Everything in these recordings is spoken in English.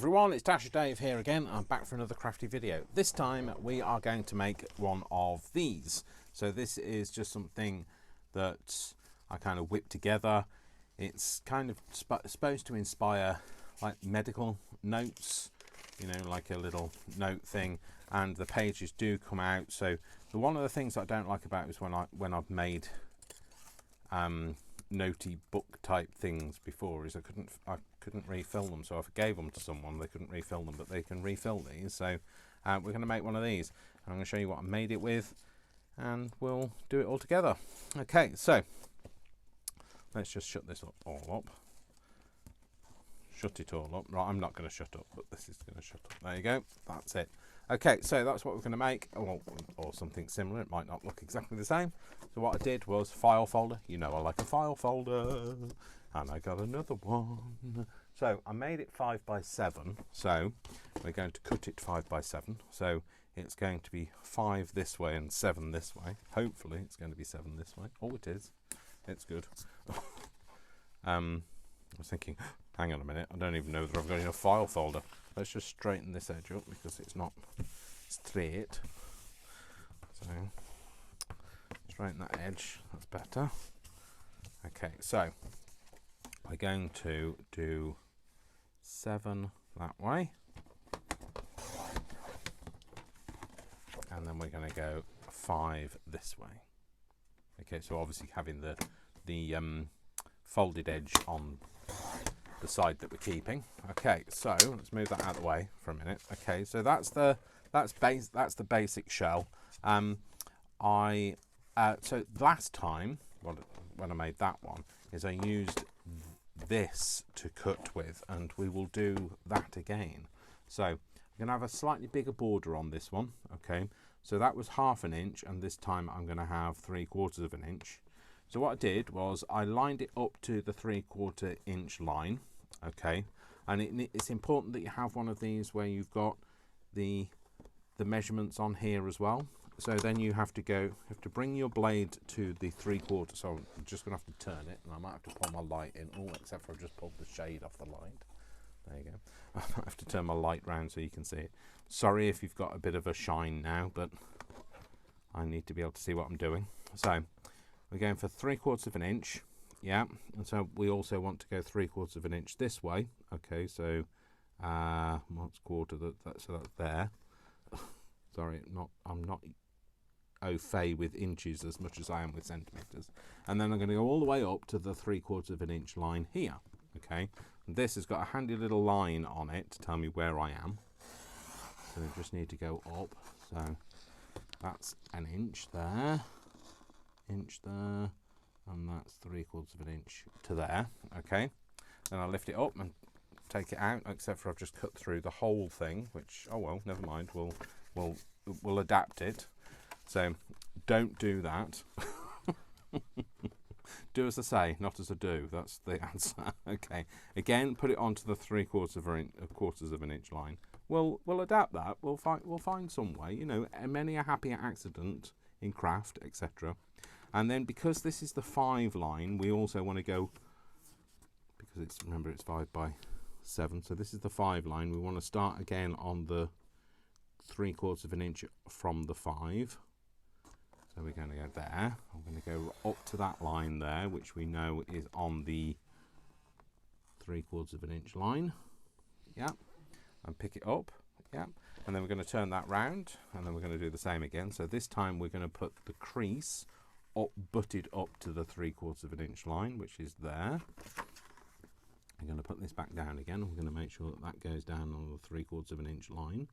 everyone, it's Dasher Dave here again. I'm back for another crafty video. This time we are going to make one of these. So this is just something that I kind of whipped together. It's kind of supposed to inspire like medical notes, you know, like a little note thing, and the pages do come out. So one of the things I don't like about it is when I've made notey book type things before is I couldn't refill them. So if I gave them to someone, they couldn't refill them, but they can refill these. So we're going to make one of these, and I'm going to show you what I made it with, and we'll do it all together. Okay, so let's just shut this all up. Shut it all up. Right, I'm not going to shut up, but this is going to shut up. There you go. That's it. Okay, so that's what we're going to make, or something similar. It might not look exactly the same. So what I did was file folder. You know I like a file folder. And I got another one. So I made it 5 by 7. So we're going to cut it 5 by 7. So it's going to be 5 this way and 7 this way. Hopefully it's going to be 7 this way. Oh, it is. It's good. I was thinking, hang on a minute, I don't even know whether I've got in a file folder. Let's just straighten this edge up because it's not straight. So straighten that edge, that's better. Okay, so we're going to do 7 that way, and then we're going to go 5 this way. Okay, so obviously having the folded edge on the side that we're keeping. Okay, so let's move that out of the way for a minute. Okay, so that's the basic shell. So last time when I made that one is I used this to cut with, and we will do that again. So I'm going to have a slightly bigger border on this one. Okay, so that was 1/2 inch, and this time I'm going to have 3/4 inch. So what I did was I lined it up to the 3/4 inch line. Okay, and it's important that you have one of these where you've got the measurements on here as well. So then you have to bring your blade to the 3/4. So I'm just going to have to turn it, and I might have to pull my light in. Oh, except for I've just pulled the shade off the light. There you go. I might have to turn my light round so you can see it. Sorry if you've got a bit of a shine now, but I need to be able to see what I'm doing. So we're going for 3/4 inch. Yeah, and so we also want to go 3/4 inch this way. Okay, so what's quarter? So that's there. Sorry, I'm not au fait with inches as much as I am with centimeters. And then I'm going to go all the way up to the 3/4 inch line here. Okay, and this has got a handy little line on it to tell me where I am. So we just need to go up. So that's an inch there, and that's 3/4 inch to there. Okay, then I lift it up and take it out, except for I've just cut through the whole thing, which, oh well, never mind, we'll adapt it. So don't do that. Do as I say, not as I do. That's the answer. Okay, again, put it onto the 3/4 inch line. We'll adapt that. We'll find some way, you know, many a happy accident in craft, etc. And then because this is the 5 line, we also want to go, because remember it's 5 by 7, so this is the 5 line. We want to start again on the 3/4 inch from the 5. So we're going to go there. I'm going to go up to that line there, which we know is on the 3/4 inch line. Yeah, and pick it up. Yeah, and then we're going to turn that round, and then we're going to do the same again. So this time we're going to put the crease butted up to the 3/4 inch line, which is there. I'm going to put this back down again. We're going to make sure that goes down on the 3/4 inch line,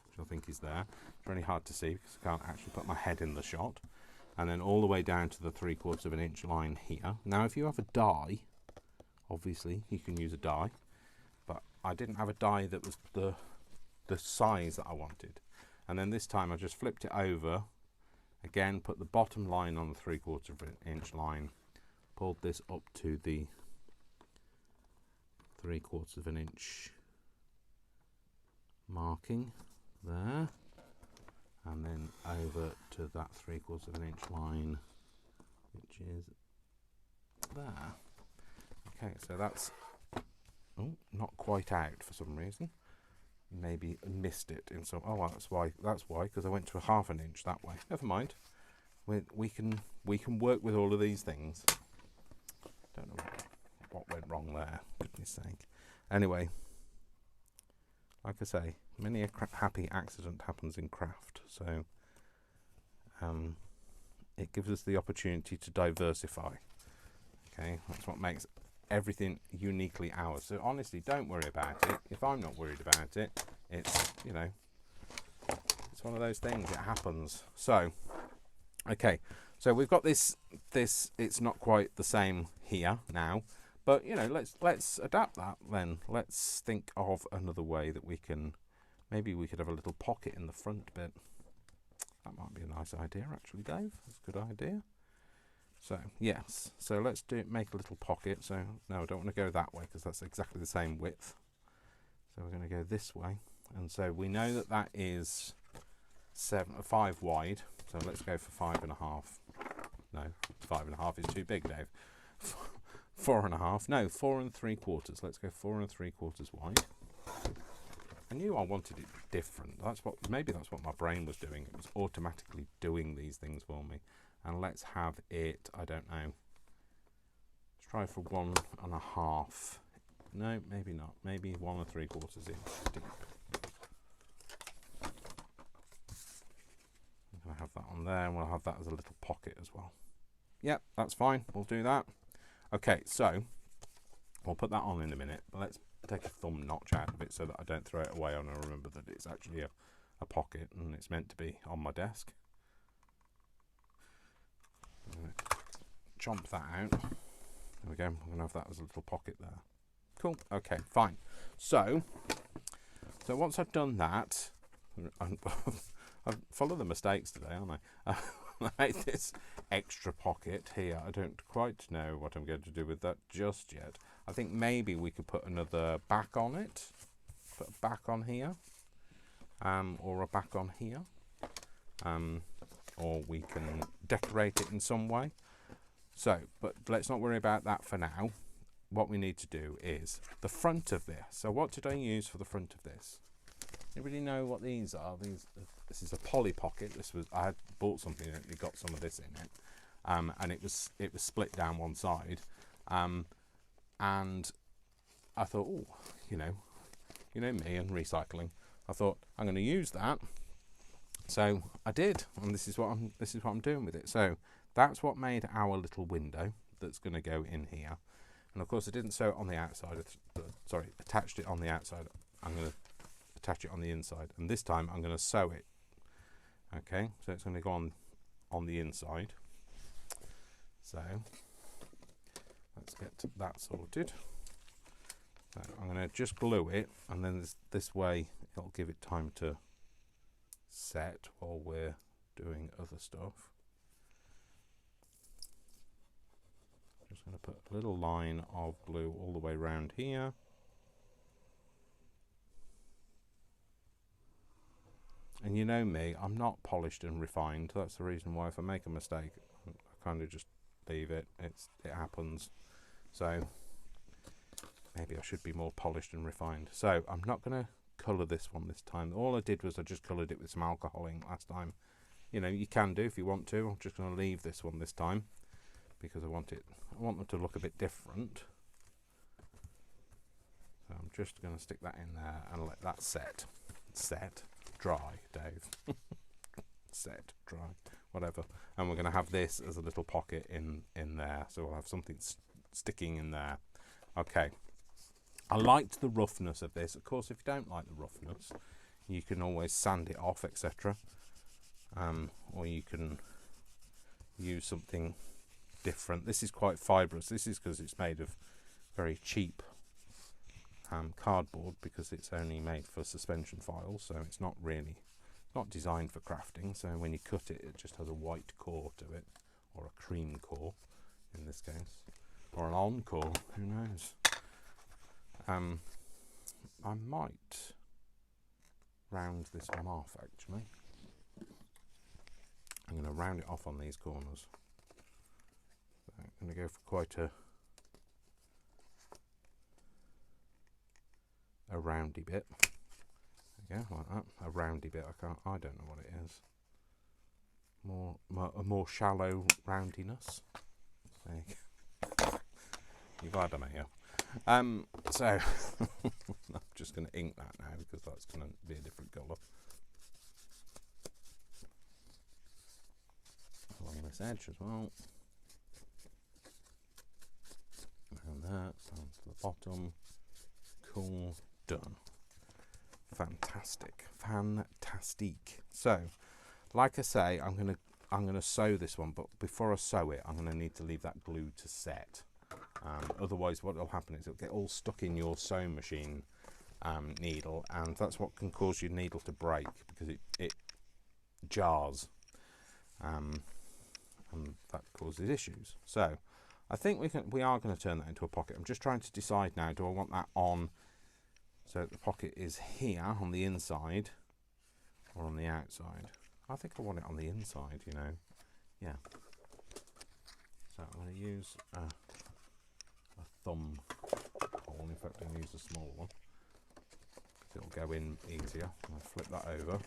which I think is there. It's really hard to see because I can't actually put my head in the shot. And then all the way down to the 3/4 inch line here. Now if you have a die, obviously you can use a die, but I didn't have a die that was the size that I wanted. And then this time I just flipped it over. Again, put the bottom line on the 3/4 inch line, pulled this up to the 3/4 inch marking there, and then over to that 3/4 inch line, which is there. Okay, so that's Oh, not quite out for some reason. Maybe missed it in some. Oh, that's why. That's why, because I went to a ½ an inch that way. Never mind. We can work with all of these things. Don't know what went wrong there. Goodness sake. Anyway, like I say, many a happy accident happens in craft. So it gives us the opportunity to diversify. Okay, that's what makes everything uniquely ours. So honestly, don't worry about it. If I'm not worried about it, it's, you know, it's one of those things. It happens. So, okay, so we've got this. It's not quite the same here now, but you know, let's adapt that then. Let's think of another way that we can. Maybe we could have a little pocket in the front bit. That might be a nice idea, actually, Dave. That's a good idea. So, yes. So let's make a little pocket. So, no, I don't want to go that way because that's exactly the same width. So we're going to go this way. And so we know that that is 5 wide. So let's go for 5.5. No, 5.5 is too big, Dave. 4.5. No, 4 3/4. Let's go 4 3/4 wide. I knew I wanted it different. Maybe that's what my brain was doing. It was automatically doing these things for me. And let's have it, I don't know. Let's try for 1.5. No, maybe not. Maybe 1 3/4 inch deep. I'm going to have that on there, and we'll have that as a little pocket as well. Yep, that's fine. We'll do that. Okay, so we'll put that on in a minute. But let's take a thumb notch out of it so that I don't throw it away and I remember that it's actually a pocket and it's meant to be on my desk. Chomp that out. There we go. We're going to have that as a little pocket there. Cool. Okay, fine. So once I've done that, I've followed the mistakes today, aren't I? I made this extra pocket here. I don't quite know what I'm going to do with that just yet. I think maybe we could put another back on it. Put a back on here. Or a back on here. Or we can decorate it in some way. So, but let's not worry about that for now. What we need to do is the front of this. So what did I use for the front of this? Anybody know what these are? This is a Polly pocket. I had bought something and it got some of this in it, and it was split down one side, and I thought, oh, you know me and recycling. I thought I'm going to use that, so I did, and this is what I'm doing with it. So that's what made our little window that's going to go in here, and of course I didn't sew it on the outside. Attached it on the outside. I'm going to attach it on the inside, and this time I'm going to sew it. Okay, so it's going to go on the inside. So let's get that sorted. So I'm going to just glue it, and then this way it'll give it time to set while we're doing other stuff. Just going to put a little line of glue all the way around here. And you know me, I'm not polished and refined. That's the reason why if I make a mistake, I kind of just leave it. It happens. So maybe I should be more polished and refined. So I'm not going to colour this one this time. All I did was I just coloured it with some alcohol ink last time. You know, you can do if you want to. I'm just going to leave this one this time because I want them to look a bit different. So I'm just going to stick that in there and let that set. Dry, Dave. Set, dry, whatever. And we're going to have this as a little pocket in there. So we'll have something sticking in there. Okay. I liked the roughness of this. Of course, if you don't like the roughness, you can always sand it off, etc. Or you can use something different. This is quite fibrous. This is because it's made of very cheap cardboard, because it's only made for suspension files, so it's not designed for crafting. So when you cut it, it just has a white core to it, or a cream core in this case, or an encore, who knows. I might round this one off actually. I'm going to round it off on these corners. So I'm going to go for quite a a roundy bit. There you go, like that. A roundy bit. I don't know what it is. A more shallow roundiness. There you go. You've had a mayo. So I'm just going to ink that now because that's going to be a different colour. Along this edge as well. And that, down to the bottom. Cool, done. Fantastic. So, like I say, I'm gonna sew this one, but before I sew it, I'm gonna need to leave that glue to set. Otherwise, what will happen is it'll get all stuck in your sewing machine needle, and that's what can cause your needle to break because it jars, and that causes issues. So, I think we are going to turn that into a pocket. I'm just trying to decide now. Do I want that on? So the pocket is here on the inside or on the outside. I think I want it on the inside, you know. Yeah. So I'm going to use a thumb hole. In fact, I'm going to use a small one. It'll go in easier. I'll flip that over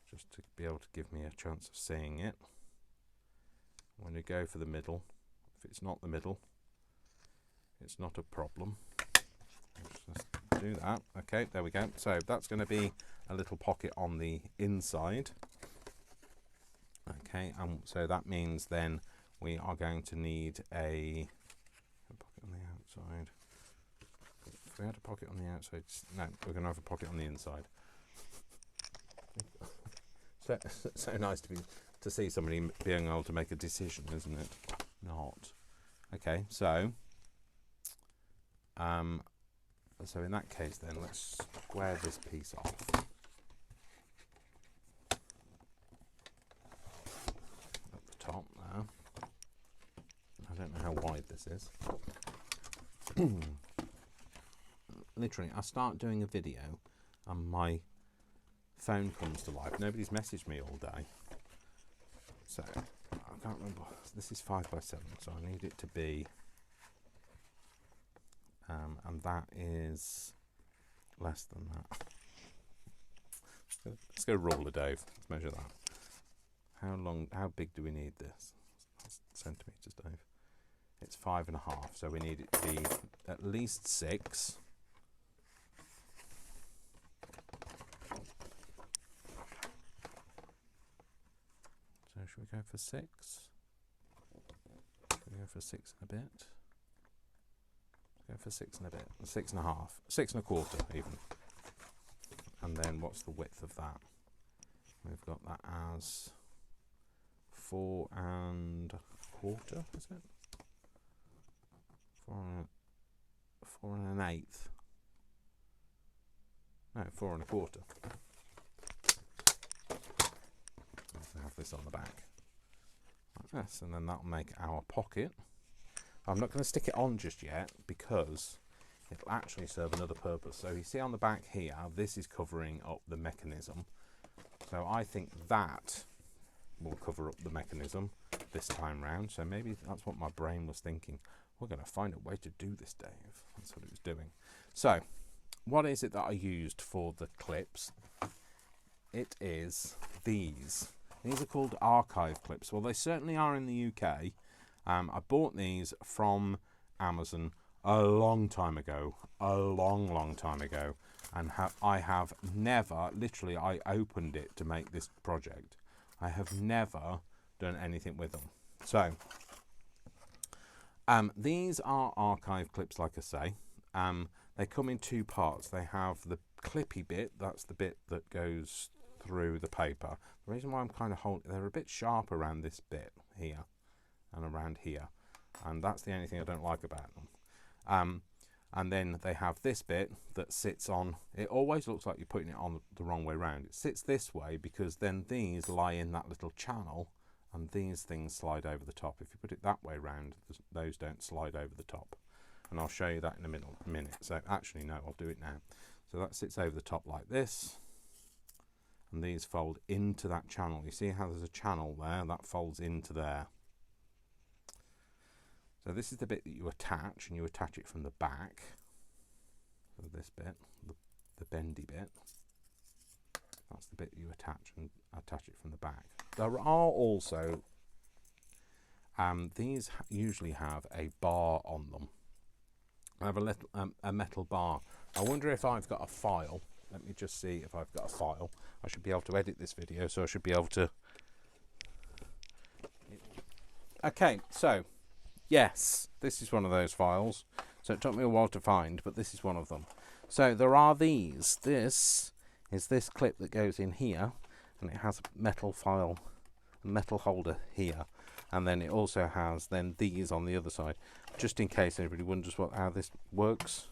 just to be able to give me a chance of seeing it. I'm going to go for the middle. If it's not the middle, it's not a problem. Let's just do that. Okay, there we go. So that's going to be a little pocket on the inside. Okay, so that means then we are going to need a pocket on the outside. If we had a pocket on the outside, no, we're going to have a pocket on the inside. So nice to see somebody being able to make a decision, isn't it? Not. Okay, so in that case then let's square this piece off. At the top there. I don't know how wide this is. Literally, I start doing a video and my phone comes to life. Nobody's messaged me all day. So I can't remember. This is 5x7, so I need it to be, and that is less than that. Let's go roller, Dave. Let's measure that. How big do we need this? Centimeters, Dave. It's 5.5, so we need it to be at least 6. So should we go for 6? Go for 6 and a bit. Go for 6 and a bit. 6.5. 6.25 even. And then what's the width of that? We've got that as 4.25, is it? 4 1/8. No, 4.25. Let's have this on the back. Like this, and then that'll make our pocket. I'm not going to stick it on just yet because it'll actually serve another purpose. So you see on the back here, this is covering up the mechanism. So I think that will cover up the mechanism this time round. So maybe that's what my brain was thinking. We're going to find a way to do this, Dave. That's what it was doing. So what is it that I used for the clips? It is these. These are called archive clips. Well, they certainly are in the UK. I bought these from Amazon a long time ago. A long time ago. And I have never, literally, I opened it to make this project. I have never done anything with them. So, these are archive clips, like I say. They come in 2 parts. They have the clippy bit, that's the bit that goes through the paper. The reason why I'm kind of holding, they're a bit sharp around this bit here and around here. And that's the only thing I don't like about them. And then they have this bit that sits on, it always looks like you're putting it on the wrong way around. It sits this way because then these lie in that little channel and these things slide over the top. If you put it that way around, those don't slide over the top. And I'll show you that in a minute. So actually, no, I'll do it now. So that sits over the top like this. And these fold into that channel. You see how there's a channel there? That folds into there. So this is the bit that you attach, and you attach it from the back. of this bit, the bendy bit. That's the bit you attach and attach it from the back. There are also, these usually have a bar on them. I have a little a metal bar. I wonder if I've got a file. Let me just see if I've got a file. I should be able to edit this video, so I should be able to. Okay, so yes, this is one of those files. So it took me a while to find, but this is one of them. So there are these. This is this clip that goes in here, and it has a metal file, a metal holder here, and then it also has then these on the other side, just in case anybody wonders how this works.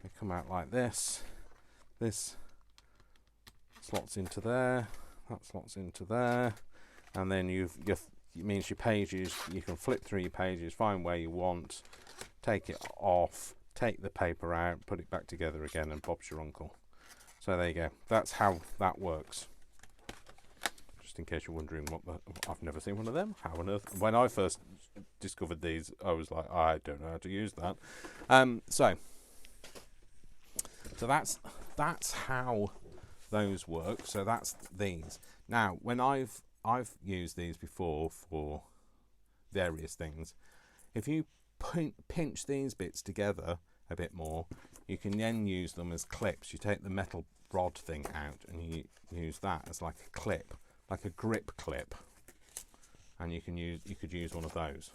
They come out like this. This slots into there. That slots into there, and then it means your pages. You can flip through your pages, find where you want, take it off, take the paper out, put it back together again, and Bob's your uncle. So there you go. That's how that works. Just in case you're wondering I've never seen one of them. How on earth? When I first discovered these, I was like, I don't know how to use that. So that's how those work. So that's these. Now, when I've used these before for various things, if you pinch these bits together a bit more, you can then use them as clips. You take the metal rod thing out and you use that as like a clip, like a grip clip, and you could use one of those.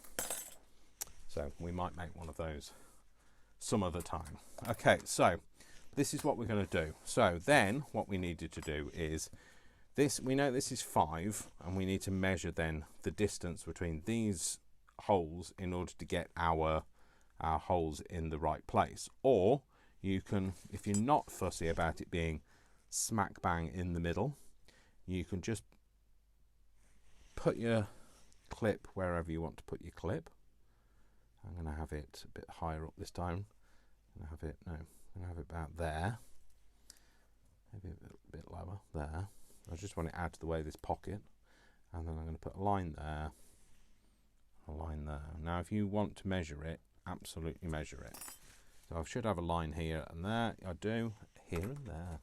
So we might make one of those some other time. Okay, so this is what we're going to do. So then what we needed to do is this. We know this is 5, and we need to measure then the distance between these holes in order to get our holes in the right place. Or you can, if you're not fussy about it being smack bang in the middle, you can just put your clip wherever you want to put your clip. I'm going to have it a bit higher up this time. I'm going to have it about there, maybe a bit lower there. I just want it out of the way of this pocket, and then I'm going to put a line there, a line there. Now if you want to measure it, absolutely measure it. So I should have a line here and there. I do, here and there.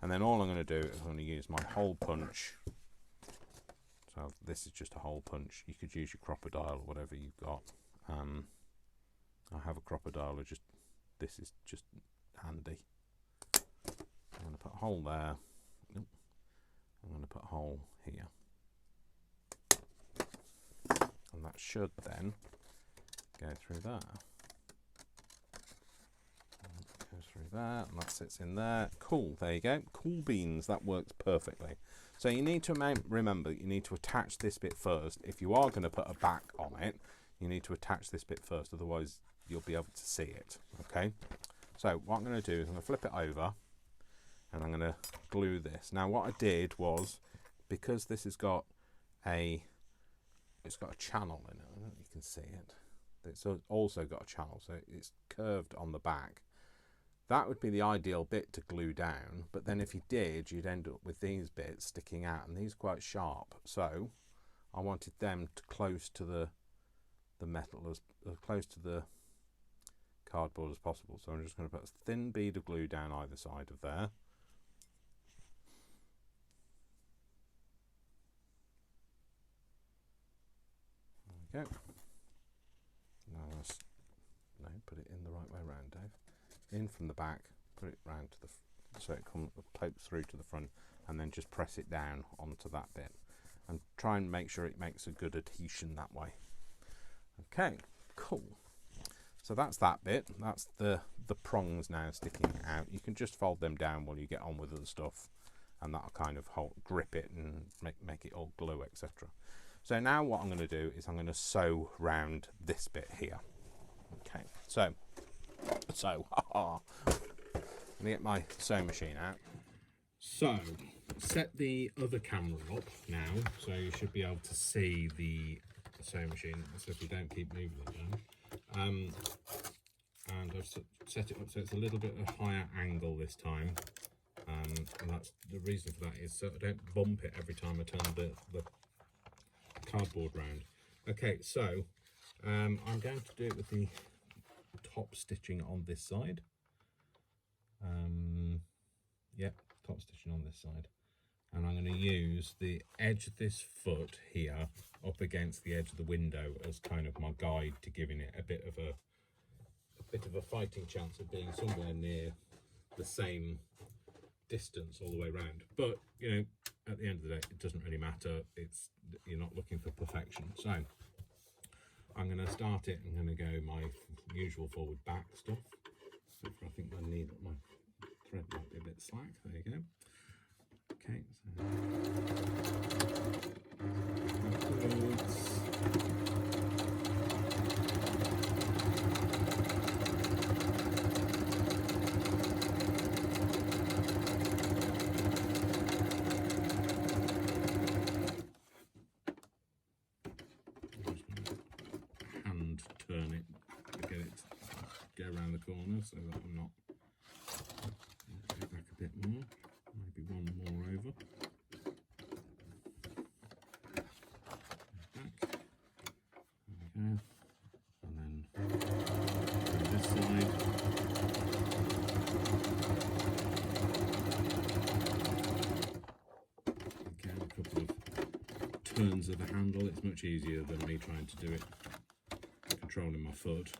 And then all I'm going to do is I'm going to use my hole punch. So this is just a hole punch. You could use your crocodile or whatever you've got. I have a crocodile, this is just handy. I'm going to put a hole there. I'm going to put a hole here. And that should then go through there. Goes through there, and that sits in there. Cool, there you go. Cool beans, that works perfectly. So you need to remember, you need to attach this bit first. If you are going to put a back on it, you need to attach this bit first, otherwise you'll be able to see it. Okay, so what I'm going to do is I'm going to flip it over, and I'm going to glue this. Now what I did was, because this has got it's got a channel in it, I don't know if you can see it. It's also got a channel, so it's curved on the back. That would be the ideal bit to glue down, but then if you did, you'd end up with these bits sticking out, and these are quite sharp. So I wanted them to close to the metal, as close to the cardboard as possible. So I'm just going to put a thin bead of glue down either side of there. There we go. Now put it in the right way around, Dave. In from the back, put it round to so it pokes through to the front, and then just press it down onto that bit, and try and make sure it makes a good adhesion that way. Okay, cool. So that's that bit. That's the prongs now sticking out. You can just fold them down while you get on with other stuff, and that'll kind of grip it and make it all glue, etc. So now what I'm going to do is I'm going to sew round this bit here. Okay, so I'm going to get my sewing machine out. So set the other camera up now, so you should be able to see the sewing machine, so if you don't keep moving it down. And I've set it up so it's a little bit of a higher angle this time, and that's the reason for that is so I don't bump it every time I turn the cardboard round. Okay, so I'm going to do it with the top stitching on this side. Yep, top stitching on this side. And I'm going to use the edge of this foot here up against the edge of the window as kind of my guide to giving it a bit of a fighting chance of being somewhere near the same distance all the way around. But you know, at the end of the day, it doesn't really matter. You're not looking for perfection. So I'm going to start it. I'm going to go my usual forward back stuff. So I think I need my thread might be a bit slack. There you go. Okay, so hand turn it to get it to go around the corner so that I'm not go back a bit more. Maybe one more over. Back. There we go. And then on this side. Again, a couple of turns of the handle. It's much easier than me trying to do it controlling my foot.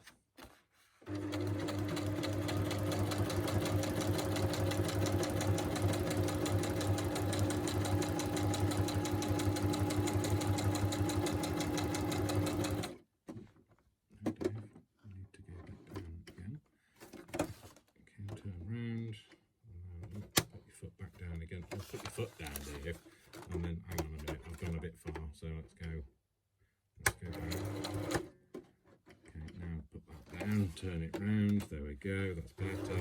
Put your foot down, Dave, and then hang on a minute, I've gone a bit far, so let's go back. Okay, now put that down, turn it round, there we go, that's better.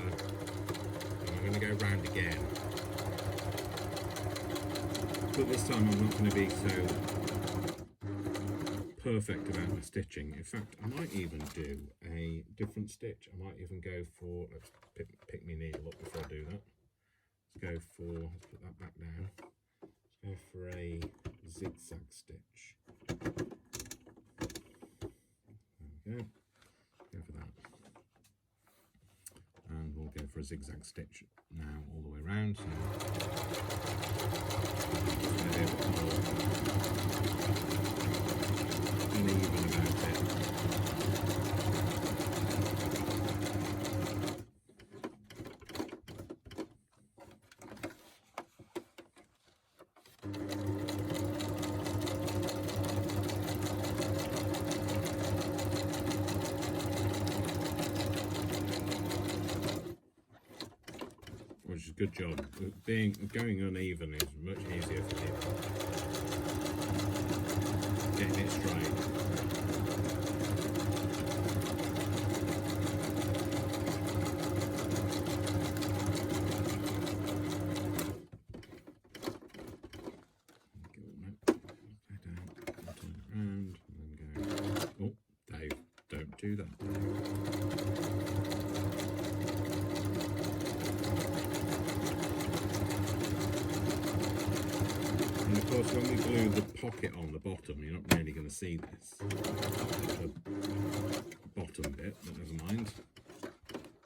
And I'm going to go round again. But this time I'm not going to be so perfect about my stitching. In fact, I might even do a different stitch. I might even go for, let's pick my needle up before I do that. Let's put that back down. Let's go for a zigzag stitch. There we go. Go for that. And we'll go for a zigzag stitch now all the way around. So maybe a bit more uneven about it. Which is a good job. Going uneven is much easier for me. Getting it straight. Oh, Dave, don't do that. And of course, when we glue the pocket on the bottom, you're not really going to see this. The bottom bit, but never mind.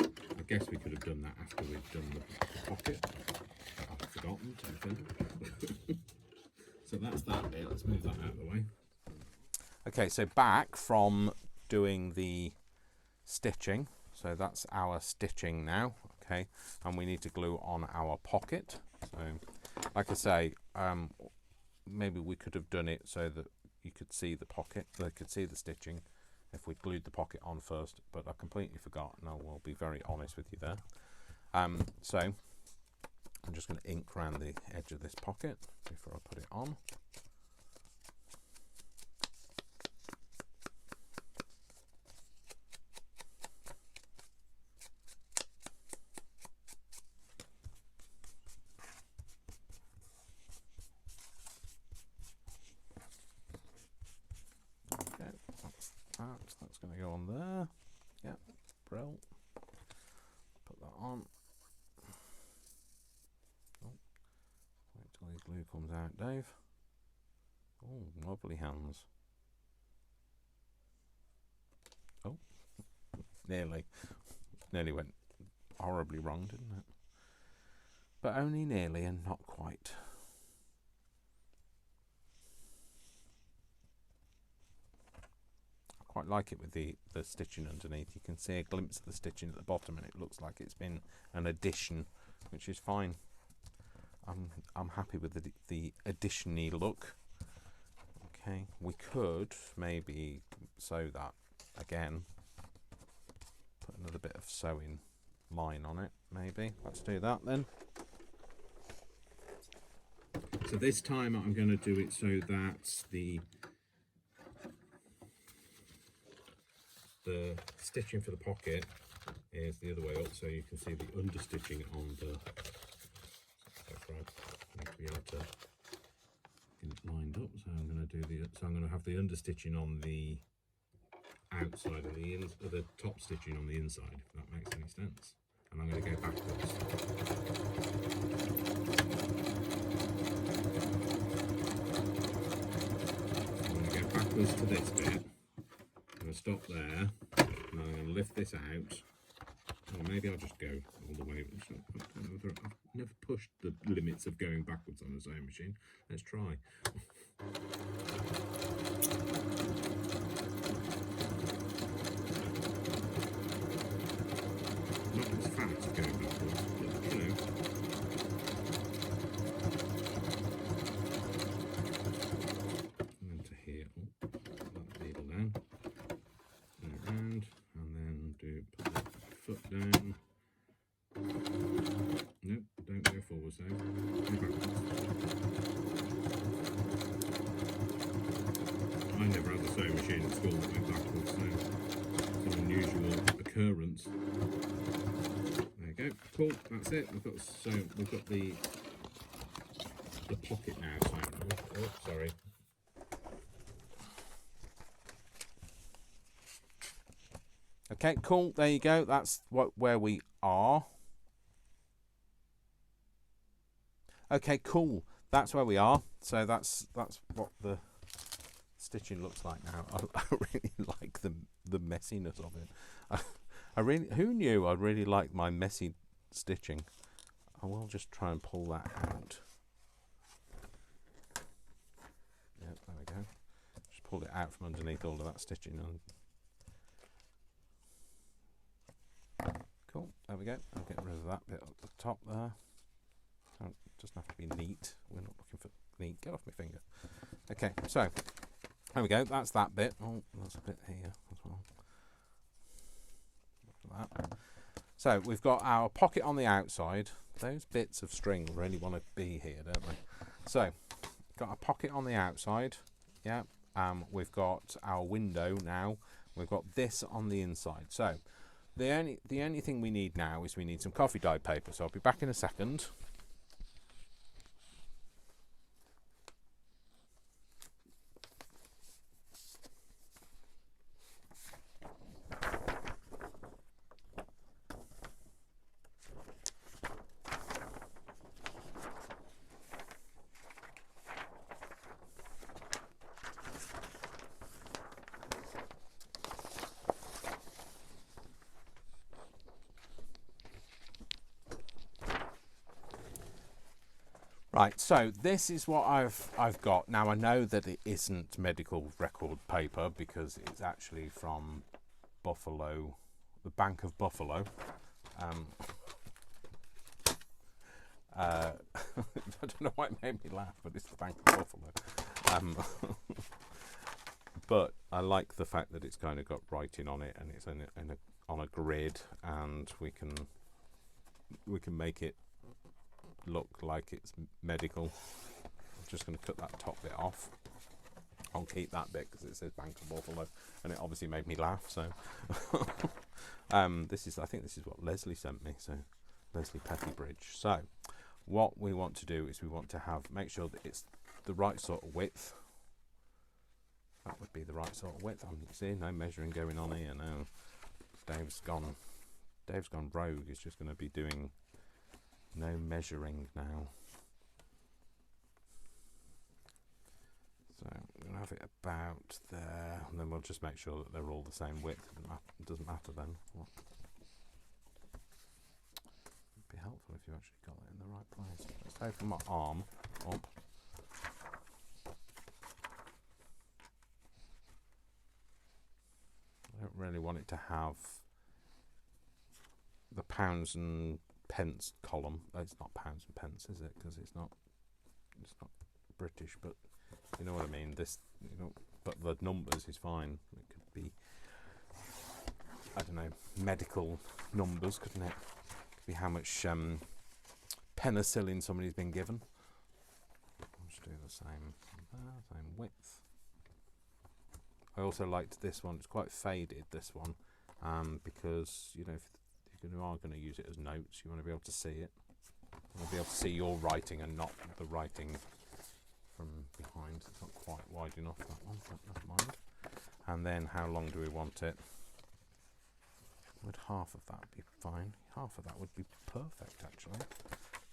I guess we could have done that after we've done the pocket. I've forgotten to So that's that bit. Let's move that out of the way. Okay, so back from doing the stitching. So that's our stitching now. Okay, and we need to glue on our pocket. So, like I say, maybe we could have done it so that you could see the pocket, they could see the stitching if we glued the pocket on first, but I completely forgot, and I will be very honest with you there. So I'm just going to ink around the edge of this pocket before I put it on. That's going to go on there. Yep, brill. Put that on. Oh, wait till the glue comes out, Dave. Oh, lovely hands. Oh, Nearly went horribly wrong, didn't it? But only nearly and not quite. I quite like it with the stitching underneath. You can see a glimpse of the stitching at the bottom, and it looks like it's been an addition, which is fine. I'm happy with the addition-y look. Okay, we could maybe sew that again. Put another bit of sewing line on it, maybe. Let's do that then. So this time I'm going to do it so that the stitching for the pocket is the other way up, so you can see the understitching on the. That's right. I need to be able to get it lined up. So I'm going to do I'm going to have the understitching on the outside of the top stitching on the inside, if that makes any sense. And I'm going to go backwards. I'm going to go backwards to this bit. I'm going to stop there, and I'm going to lift this out. Or maybe I'll just go all the way. I've never pushed the limits of going backwards on a sewing machine. Let's try. Not as fast going backwards, but you know. And then to here. Oh, put that needle down. And around. And then put the foot down. Nope, don't go forwards though. Go backwards. I never had a sewing machine at school that went backwards, so it's an unusual occurrence. There you go. Cool. That's it. We've got the pocket now. So, oh, sorry. Okay, cool. There you go. That's where we are. Okay, cool. That's where we are. So that's what the stitching looks like now. I really like the messiness of it. Who knew I'd really like my messy stitching? I will just try and pull that out. Yep, there we go. Just pulled it out from underneath all of that stitching. Cool, there we go. I'll get rid of that bit at the top there. It doesn't have to be neat. We're not looking for neat. Get off my finger. Okay, so there we go. That's that bit. Oh, there's a bit here as well. That. So we've got our pocket on the outside. Those bits of string really want to be here, don't they? So got a pocket on the outside. Yeah. We've got our window now. We've got this on the inside. So the only thing we need now is we need some coffee dyed paper. So I'll be back in a second. Right, so this is what I've got. Now I know that it isn't medical record paper because it's actually from Buffalo, the Bank of Buffalo. I don't know why it made me laugh, but it's the Bank of Buffalo. But I like the fact that it's kind of got writing on it and it's on a grid, and we can make it look like it's medical. I'm just going to cut that top bit off. I'll keep that bit because it says Bank of Buffalo and it obviously made me laugh. So I think this is what Leslie sent me. So Leslie Pettybridge. So what we want to do is we want to make sure that it's the right sort of width. That would be the right sort of width. You see, no measuring going on here. No, Dave's gone rogue. He's just going to be doing no measuring now. So I'm going to have have it about there, and then we'll just make sure that they're all the same width. It doesn't matter then. What? It'd be helpful if you actually got it in the right place. Let's open my arm up. I don't really want it to have the pounds and pence column. It's not pounds and pence, is it? Because it's not British, but you know what I mean. This, but the numbers is fine. It could be, I don't know, medical numbers, couldn't it? Could be how much penicillin somebody's been given. I'll just do the same there, same width. I also liked this one. It's quite faded, this one, because if you are going to use it as notes, you want to be able to see it. You want to be able to see your writing and not the writing from behind. It's not quite wide enough, that one, but never mind. And then how long do we want it? Would half of that be fine? Half of that would be perfect, actually.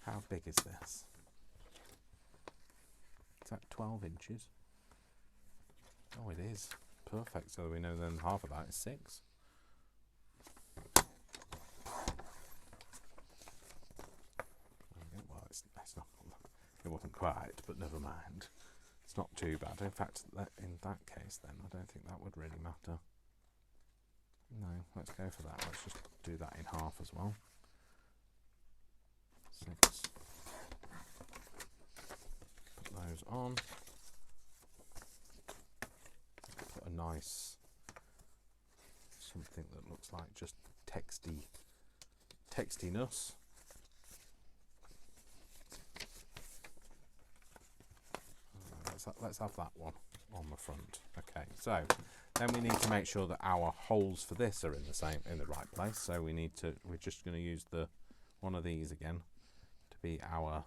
How big is this? Is that 12 inches? Oh, it is. Perfect. So we know then half of that is 6. Well, it's not. It wasn't quite, but never mind. It's not too bad. In fact, in that case, then I don't think that would really matter. No, let's go for that. Let's just do that in half as well. 6. Put those on. Put a nice something that looks like just textiness. Let's have that one on the front. Okay, so then we need to make sure that our holes for this are in the right place. So we're just going to use one of these again to be our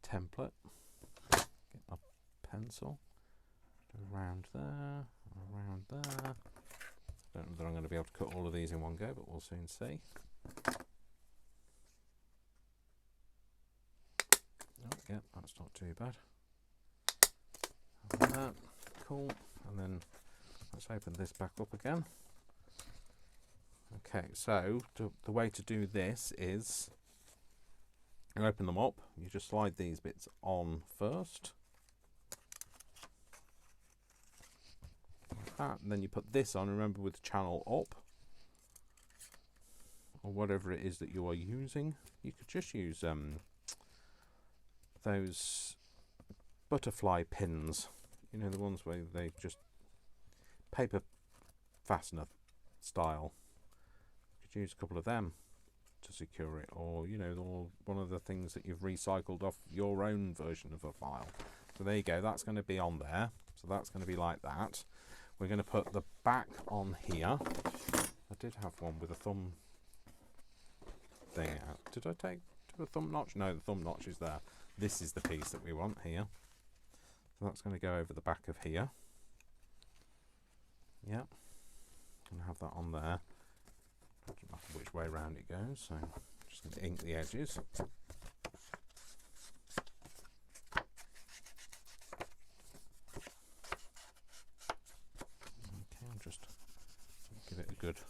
template. Get my pencil around there, around there. Don't know that I'm going to be able to cut all of these in one go, but we'll soon see. Yeah, that's not too bad. Have that. Cool. And then let's open this back up again. Okay, so the way to do this is you open them up, you just slide these bits on first. Like that, and then you put this on, remember, with the channel up. Or whatever it is that you are using. You could just use those butterfly pins, the ones where they just paper fastener style. You could use a couple of them to secure it, or or one of the things that you've recycled off your own version of a file. So there you go, that's going to be on there. So that's going to be like that. We're going to put the back on here. I did have one with a thumb thing out. Did I take the thumb notch? No, the thumb notch is there. This is the piece that we want here. So that's going to go over the back of here. Yep. Going to have that on there. Doesn't matter which way around it goes, so I'm just going to ink the edges. Okay, I'll just give it a good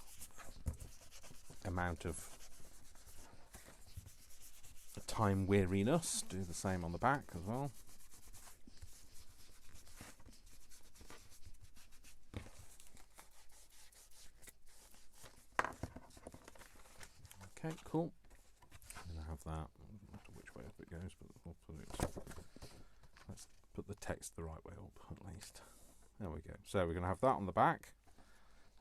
amount of time weariness. Do the same on the back as well. Okay, cool. I'm going to have that. I don't know which way up it goes, but we'll let's put the text the right way up at least. There we go. So we're going to have that on the back,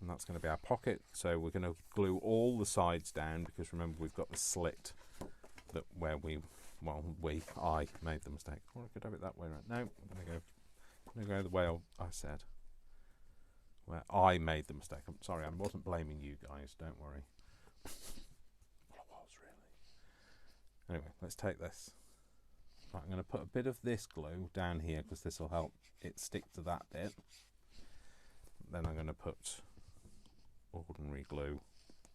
and that's going to be our pocket. So we're going to glue all the sides down, because remember, we've got the slit where I made the mistake. Or I could have it that way, right? No, I'm going to go the way I said, where I made the mistake. I'm sorry, I wasn't blaming you guys, don't worry. Well, I was really. Anyway, let's take this. Right, I'm going to put a bit of this glue down here, because this will help it stick to that bit. Then I'm going to put ordinary glue.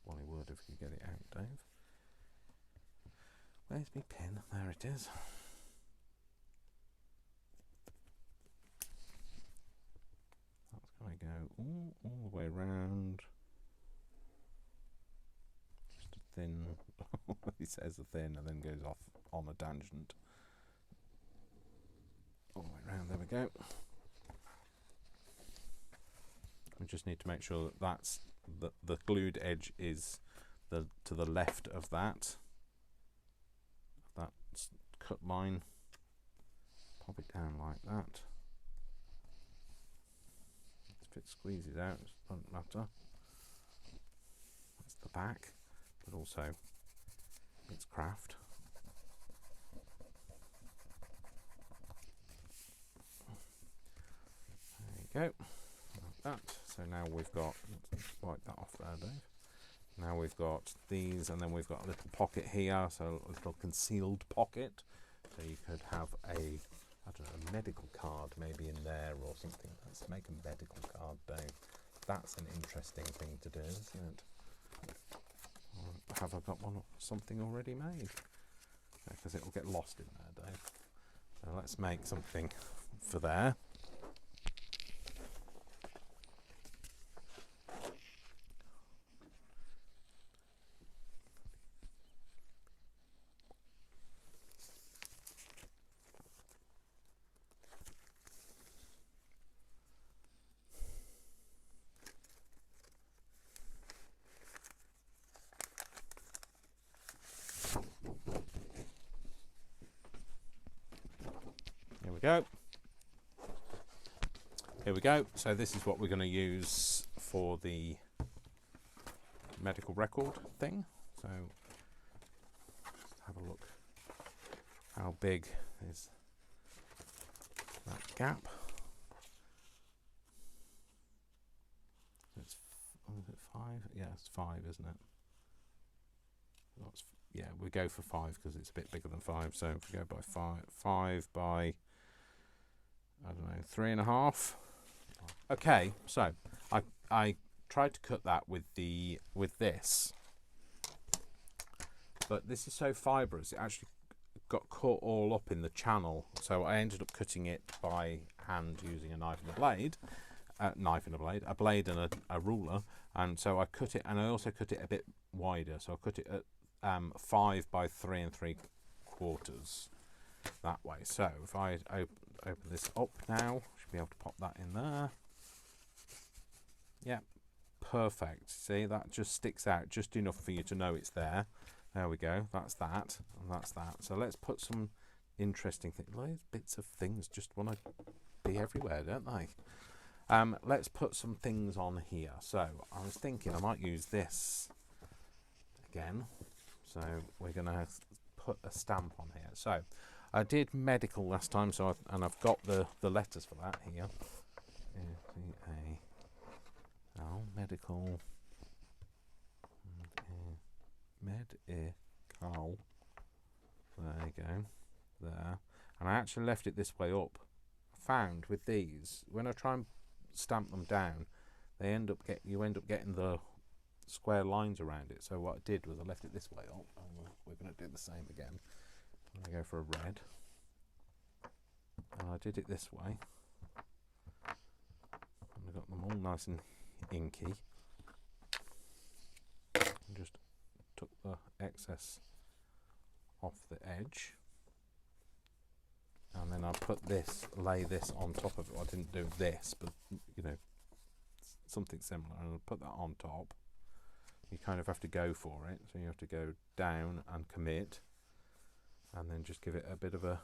Well, I would if you get it out, Dave. Where's my pin? There it is. go all the way around. Just a thin, he says a thin and then goes off on a tangent. All the way around, there we go. We just need to make sure that that's the glued edge is to the left of that cut line. Pop it down like that. If it squeezes out, it doesn't matter. That's the back, but also it's craft. There you go. That. So now we've got, let's wipe that off there, Dave. Now we've got these, and then we've got a little pocket here, so a little concealed pocket. So you could have a, I don't know, a medical card maybe in there or something. Let's make a medical card, Dave. That's an interesting thing to do, isn't it? Or have I got something already made? Because it will get lost in there, Dave. So let's make something for there. Go. Here we go. So this is what we're going to use for the medical record thing. So let's have a look. How big is that gap? Is it 5? Yeah, it's 5, isn't it? Yeah, we go for 5 because it's a bit bigger than 5. So if we go by 5 by, I don't know, 3.5. Okay, so I tried to cut that with this, but this is so fibrous it actually got caught all up in the channel. So I ended up cutting it by hand using a knife and a blade, a blade and a ruler. And so I cut it, and I also cut it a bit wider. So I cut it at 5 by 3 3/4 that way. So if I open this up now, should be able to pop that in there. Yeah, perfect. See, that just sticks out just enough for you to know it's there. There we go. That's that, and that's that. So let's put some interesting things. Those bits of things just want to be everywhere, don't they? Let's put some things on here. So I was thinking I might use this again. So we're going to put a stamp on here. So I did medical last time, so I've got the letters for that here. Medical. Medical. There you go. There. And I actually left it this way up. I found with these, when I try and stamp them down, you end up getting the square lines around it. So what I did was I left it this way up, and we're going to do the same again. I'm going to go for a red, and I did it this way, and I got them all nice and inky, and just took the excess off the edge, and then I lay this on top of it. I didn't do this, but you know, something similar, and I'll put that on top. You kind of have to go for it, so you have to go down and commit, and then just give it a bit of a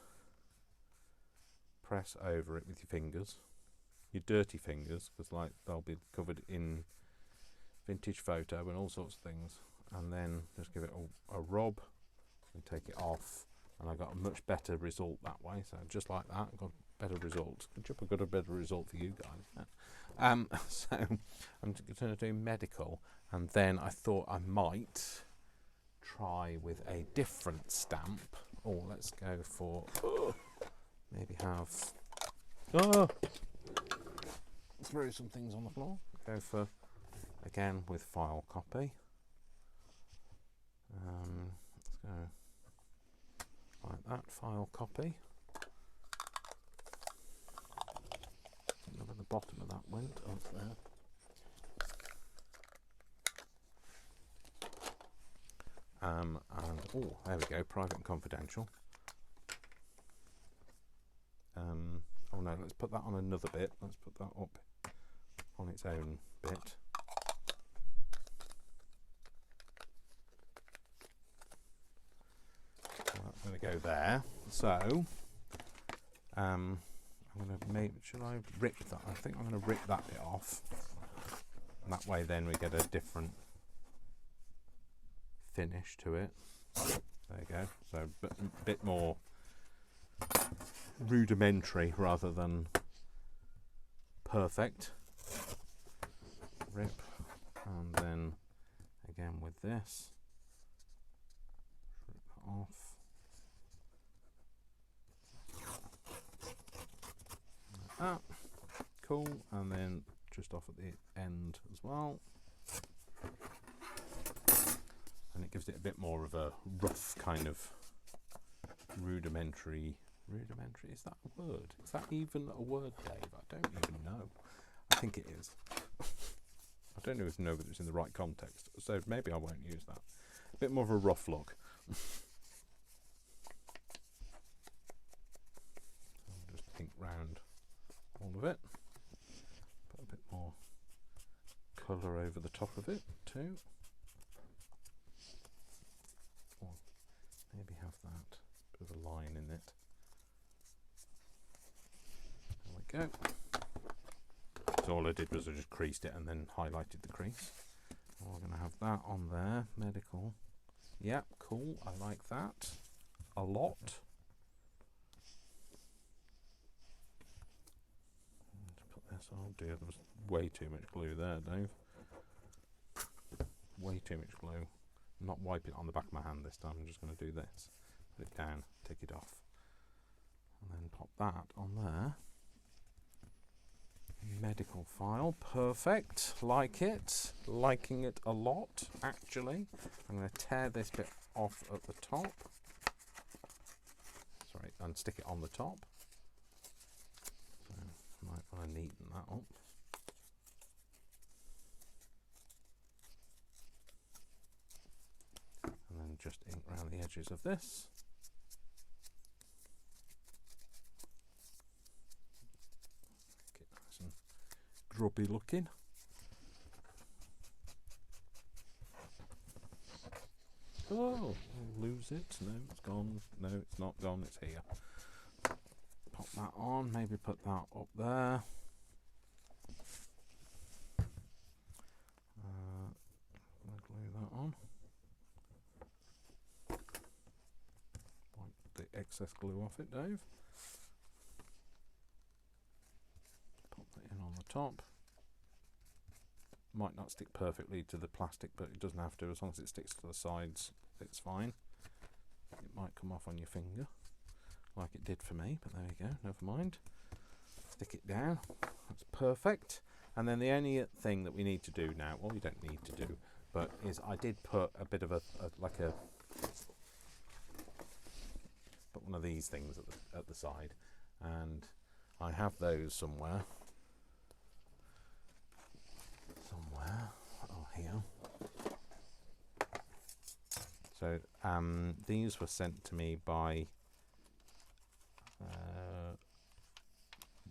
press over it with your fingers, your dirty fingers, because like they'll be covered in vintage photo and all sorts of things, and then just give it a rub and take it off, and I got a much better result that way. So just like that, I got better results. I got a better result for you guys. So I'm going to do medical, and then I thought I might try with a different stamp. Oh, let's go for maybe have throw some things on the floor. Go for again with file copy. Let's go like that, file copy. At the bottom of that went up there. And oh, there we go, private and confidential. Oh no, let's put that on another bit. Let's put that up on its own bit. So that's going to go there. So I'm going to make. Should I rip that? I think I'm going to rip that bit off. And that way, then we get a different finish to it. There you go. So a bit more rudimentary rather than perfect. Rip, and then again with this, rip that off. Like that. Cool, and then just off at the end as well. And it gives it a bit more of a rough kind of rudimentary, is that a word? Is that even a word, Dave? I don't even know. I think it is. I don't even know whether it's in the right context, so maybe I won't use that. A bit more of a rough look. So I'll just ink round all of it. Put a bit more colour over the top of it too. Or maybe have that bit of a line in it. There we go. So all I did was I just creased it and then highlighted the crease. And we're going to have that on there. Medical. Yep, cool. I like that a lot. Let's put this. Oh dear, there was way too much glue there, Dave. Way too much glue. I'm not wiping it on the back of my hand this time. I'm just going to do this. Put it down, take it off, and then pop that on there. Medical file, perfect, like it, liking it a lot actually. I'm going to tear this bit off at the top, sorry, and stick it on the top. So I might want to neaten that up. And then just ink around the edges of this. Grubby looking. Oh, I'll lose it. No, it's gone. No, it's not gone. It's here. Pop that on. Maybe put that up there. I'll glue that on. Wipe the excess glue off it, Dave. Pop that in on the top. Might not stick perfectly to the plastic, but it doesn't have to. As long as it sticks to the sides, it's fine. It might come off on your finger, like it did for me, but there you go, never mind. Stick it down, that's perfect. And then the only thing that we need to do now, well, we don't need to do, but is I did put a bit of put one of these things at the side, and I have those somewhere. Oh, here. So these were sent to me by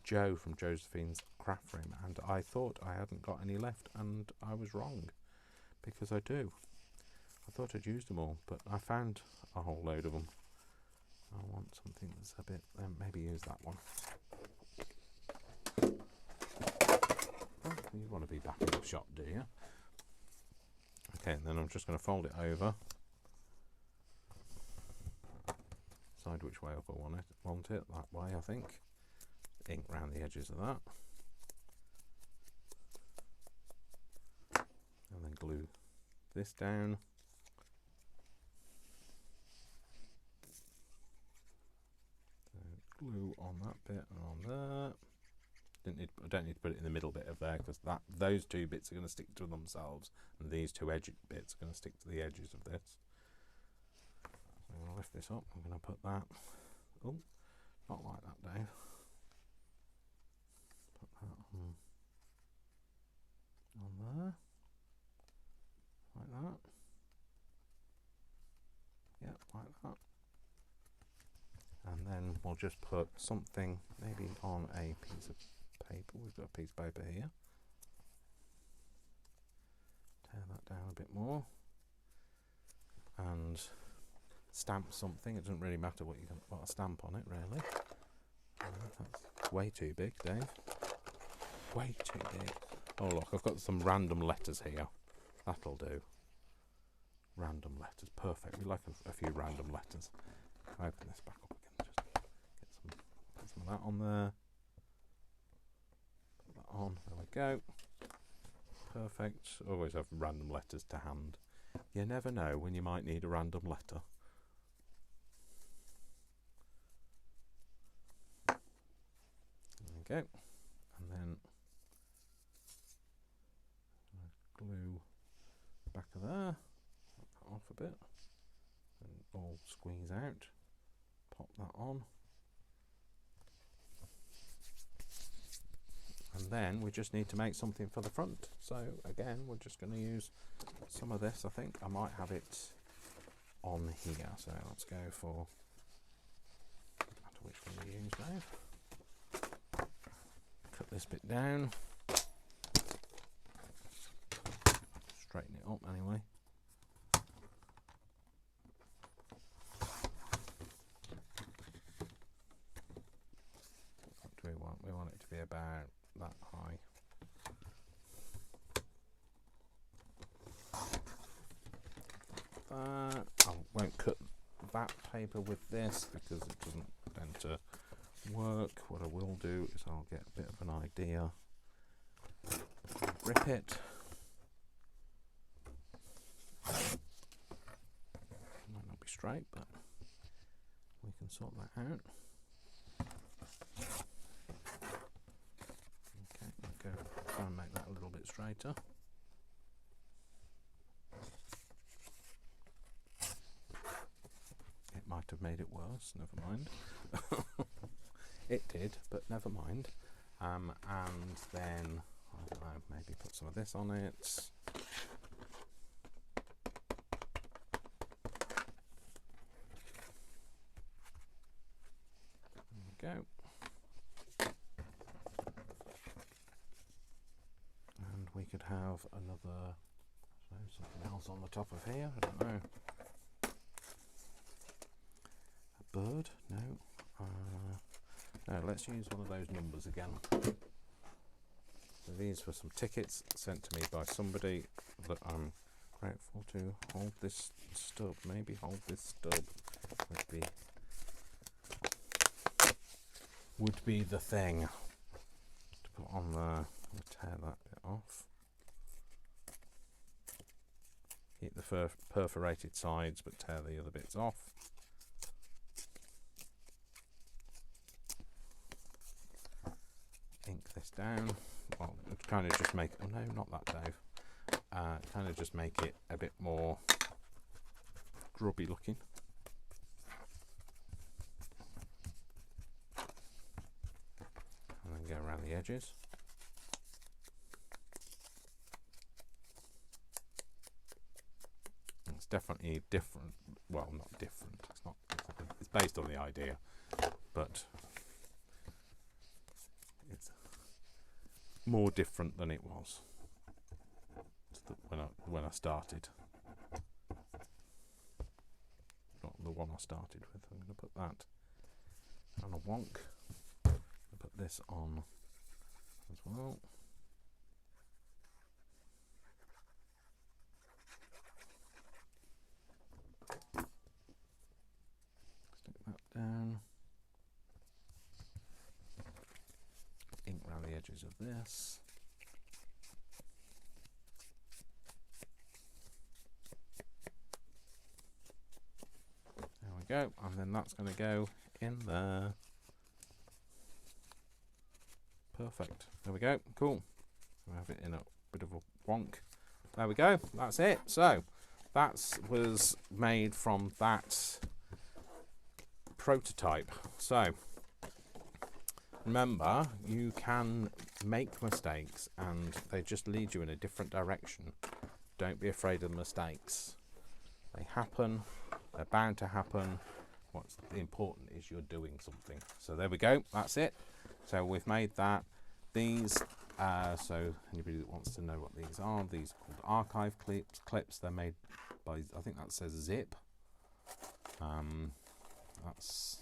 Joe from Josephine's Craft Room, and I thought I hadn't got any left, and I was wrong, because I do. I thought I'd used them all, but I found a whole load of them. I want something that's a bit, maybe use that one. You want to be back in the shop, do you? Okay, and then I'm just going to fold it over. Decide which way up I want it. That way, I think. Ink round the edges of that. And then glue this down. So glue on that bit and on there. I don't need to put it in the middle bit of there, because those two bits are going to stick to themselves, and these two edge bits are going to stick to the edges of this. So I'm going to lift this up. I'm going to put that. Oh, not like that, Dave. Put that on we'll just put something maybe on a piece of paper. We've got a piece of paper here. Tear that down a bit more and stamp something. It doesn't really matter what you can put a stamp on it, really. That's way too big, Dave. Way too big. Oh look, I've got some random letters here. That'll do. Random letters, perfect. We like a few random letters. Open this back up again. Just get some of that on there. Put that on. There we go. Perfect. Always have random letters to hand. You never know when you might need a random letter. There we go. And then glue back of there. Pop that off a bit. And all squeeze out. Pop that on. And then we just need to make something for the front. So again, we're just going to use some of this. I think I might have it on here. So let's go for, no matter which one we use now. Cut this bit down. Straighten it up anyway. What do we want? We want it to be about that high. I won't cut that paper with this because it doesn't tend to work. What I will do is I'll get a bit of an idea, rip it. Might not be straight, but we can sort that out. Okay, I'll go try and make that a little bit straighter. It might have made it worse, never mind. It did, but never mind. And then, I don't know, maybe put some of this on it. There we go. And we could have another, something else on the top of here, I don't know. A bird? No. No, let's use one of those numbers again. So these were some tickets sent to me by somebody that I'm grateful to. Hold this stub, maybe hold this stub would be the thing to put on there. I'll tear that bit off. Keep the perforated sides but tear the other bits off. Ink this down. Well, kind of just make, oh no, not that, Dave. Kind of just make it a bit more grubby looking. And then go around the edges. It's definitely different. Well, not different. It's not. It's based on the idea, but it's more different than it was when I started. Not the one I started with. I'm going to put that on a wonk. I'll put this on as well. Stick that down. Ink around the edges of this. There we go, and then that's going to go in there. Perfect. There we go. Cool. We'll have it in a bit of a wonk. There we go. That's it. So that was made from that prototype. So remember, you can make mistakes and they just lead you in a different direction. Don't be afraid of the mistakes. They happen. They're bound to happen. What's important is you're doing something. So there we go, that's it. So we've made that. These, so anybody that wants to know what these are called archive clips. They're made by, I think that says Zip. That's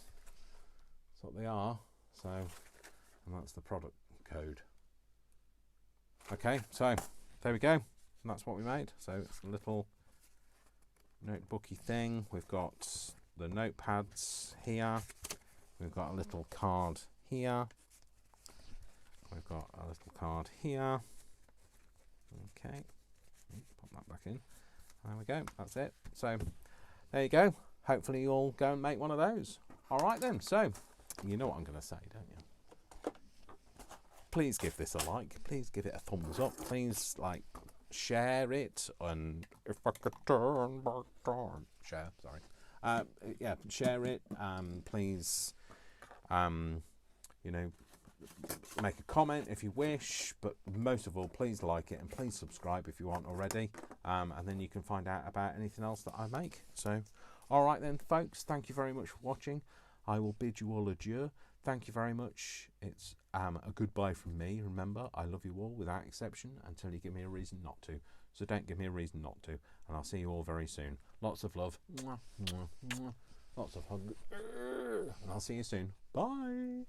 what they are. So, and that's the product code. Okay, so there we go. And that's what we made. So it's a little notebooky thing. We've got the notepads here. We've got a little card here. We've got a little card here. Okay, pop that back in. There we go, that's it. So there you go. Hopefully you'll go and make one of those. All right then, so you know what I'm going to say, don't you? Please give this a like. Please give it a thumbs up. Please share it. And if I could turn back time. Share, sorry. Yeah, share it. Please, you know, make a comment if you wish, but most of all, please like it and please subscribe if you aren't already, and then you can find out about anything else that I make. So all right then folks, thank you very much for watching. I will bid you all adieu. Thank you very much. It's a goodbye from me. Remember, I love you all without exception until you give me a reason not to. So don't give me a reason not to, and I'll see you all very soon. Lots of love. Mwah, mwah, mwah. Lots of hugs, and I'll see you soon. Bye.